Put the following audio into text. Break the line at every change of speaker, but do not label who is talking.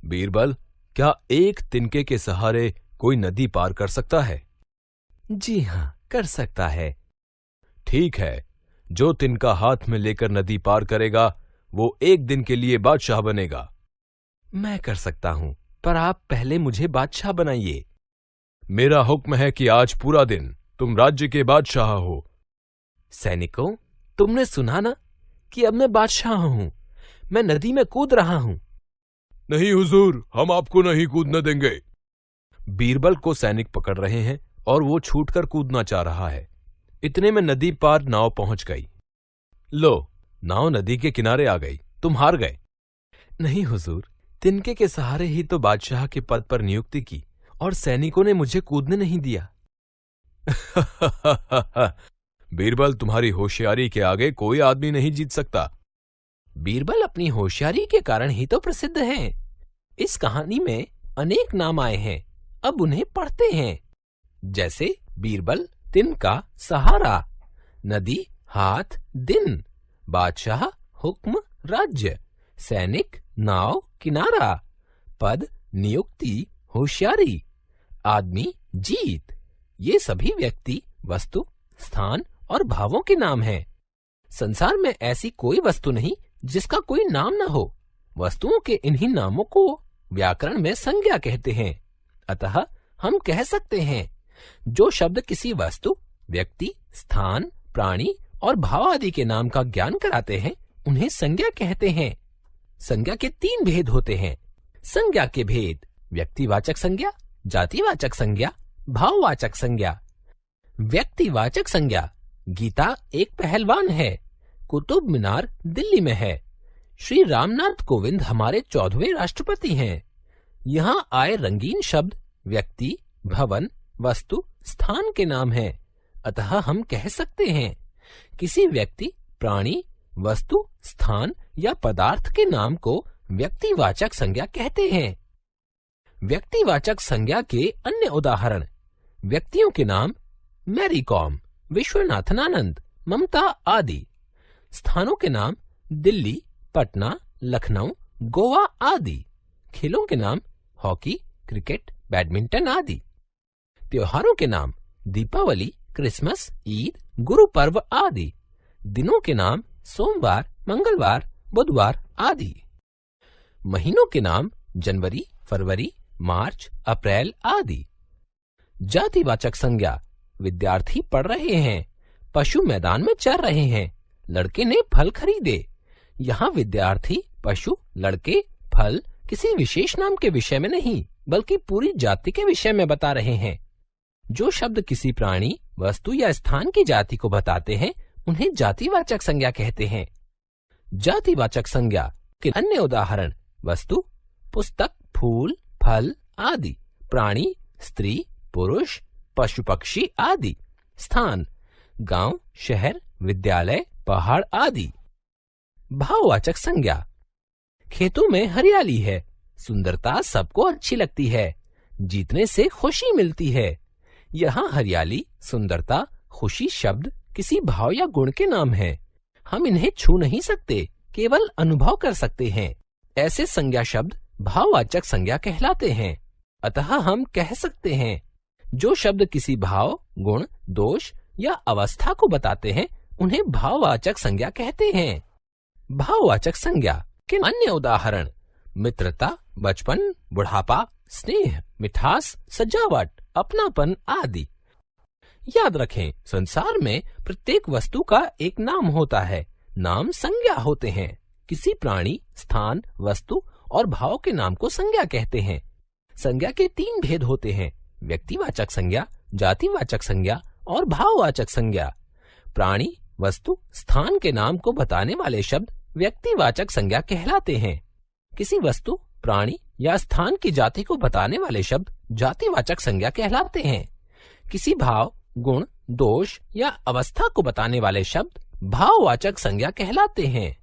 बीरबल, क्या एक तिनके के सहारे कोई नदी पार कर सकता है?
जी हाँ, कर सकता है।
ठीक है, जो तिनका हाथ में लेकर नदी पार करेगा वो एक दिन के लिए बादशाह बनेगा।
मैं कर सकता हूँ, पर आप पहले मुझे बादशाह बनाइए।
मेरा हुक्म है कि आज पूरा दिन तुम राज्य के बादशाह हो।
सैनिकों, तुमने सुना ना कि अब मैं बादशाह हूँ। मैं नदी में कूद रहा हूँ।
नहीं हुजूर, हम आपको नहीं कूदने देंगे। बीरबल को सैनिक पकड़ रहे हैं और वो छूटकर कूदना चाह रहा है। इतने में नदी पार नाव पहुंच गई। लो, नाव नदी के किनारे आ गई। तुम हार गए।
नहीं हुजूर, तिनके के सहारे ही तो बादशाह के पद पर नियुक्ति की और सैनिकों ने मुझे कूदने नहीं दिया।
बीरबल, तुम्हारी होशियारी के आगे कोई आदमी नहीं जीत सकता।
बीरबल अपनी होशियारी के कारण ही तो प्रसिद्ध हैं। इस कहानी में अनेक नाम आए हैं, अब उन्हें पढ़ते हैं। जैसे बीरबल तिनका सहारा, नदी हाथ दिन, बादशाह हुक्म राज्य, सैनिक नाव किनारा, पद नियुक्ति होशियारी, आदमी जीत। ये सभी व्यक्ति व्यक्ति स्थान और भावों के नाम हैं। संसार में ऐसी कोई वस्तु नहीं जिसका कोई नाम न हो। वस्तुओं के इन्हीं नामों को व्याकरण में संज्ञा कहते हैं। अतः हम कह सकते हैं, जो शब्द किसी वस्तु व्यक्ति स्थान प्राणी और भाव आदि के नाम का ज्ञान कराते हैं उन्हें संज्ञा कहते हैं। संज्ञा के 3 भेद होते हैं। संज्ञा के भेद: व्यक्तिवाचक संज्ञा, जातिवाचक संज्ञा, भाववाचक संज्ञा। व्यक्तिवाचक संज्ञा: गीता एक पहलवान है, कुतुब मीनार दिल्ली में है, श्री रामनाथ कोविंद हमारे 14वें राष्ट्रपति हैं। यहाँ आए रंगीन शब्द व्यक्ति भवन वस्तु स्थान के नाम हैं। अतः हम कह सकते हैं, किसी व्यक्ति प्राणी वस्तु स्थान या पदार्थ के नाम को व्यक्तिवाचक संज्ञा कहते हैं। व्यक्तिवाचक संज्ञा के अन्य उदाहरण: व्यक्तियों के नाम मैरी कॉम, विश्वनाथन आनंद, ममता आदि। स्थानों के नाम दिल्ली, पटना, लखनऊ, गोवा आदि। खेलों के नाम हॉकी, क्रिकेट, बैडमिंटन आदि। त्योहारों के नाम दीपावली, क्रिसमस, ईद, गुरु पर्व आदि। दिनों के नाम सोमवार, मंगलवार, बुधवार आदि। महीनों के नाम जनवरी, फरवरी, मार्च, अप्रैल आदि। जातिवाचक संज्ञा: विद्यार्थी पढ़ रहे हैं, पशु मैदान में चर रहे हैं, लड़के ने फल खरीदे। यहाँ विद्यार्थी, पशु, लड़के, फल किसी विशेष नाम के विषय में नहीं बल्कि पूरी जाति के विषय में बता रहे हैं। जो शब्द किसी प्राणी वस्तु या स्थान की जाति को बताते हैं उन्हें जातिवाचक संज्ञा कहते हैं। जातिवाचक संज्ञा के अन्य उदाहरण: वस्तु पुस्तक, फूल, फल आदि। प्राणी स्त्री, पुरुष, पशु पक्षी आदि। स्थान गांव, शहर, विद्यालय, पहाड़ आदि। भाववाचक संज्ञा: खेतों में हरियाली है, सुंदरता सबको अच्छी लगती है, जीतने से खुशी मिलती है। यहाँ हरियाली, सुंदरता, खुशी शब्द किसी भाव या गुण के नाम हैं। हम इन्हें छू नहीं सकते, केवल अनुभव कर सकते हैं। ऐसे संज्ञा शब्द भाववाचक संज्ञा कहलाते हैं। अतः हम कह सकते हैं, जो शब्द किसी भाव, गुण, दोष या अवस्था को बताते हैं उन्हें भाववाचक संज्ञा कहते हैं। भाववाचक संज्ञा के अन्य उदाहरण: मित्रता, बचपन, बुढ़ापा, स्नेह, मिठास, सजावट, अपनापन आदि। याद रखें, संसार में प्रत्येक वस्तु का एक नाम होता है। नाम संज्ञा होते हैं। किसी प्राणी, स्थान, वस्तु और भाव के नाम को संज्ञा कहते हैं। संज्ञा के 3 भेद होते हैं: व्यक्तिवाचक संज्ञा, जातिवाचक संज्ञा और भाववाचक संज्ञा। प्राणी, वस्तु, स्थान के नाम को बताने वाले शब्द व्यक्तिवाचक संज्ञा कहलाते हैं। किसी वस्तु, प्राणी या स्थान की जाति को बताने वाले शब्द जातिवाचक संज्ञा कहलाते हैं। किसी भाव, गुण, दोष या अवस्था को बताने वाले शब्द भाववाचक संज्ञा कहलाते हैं।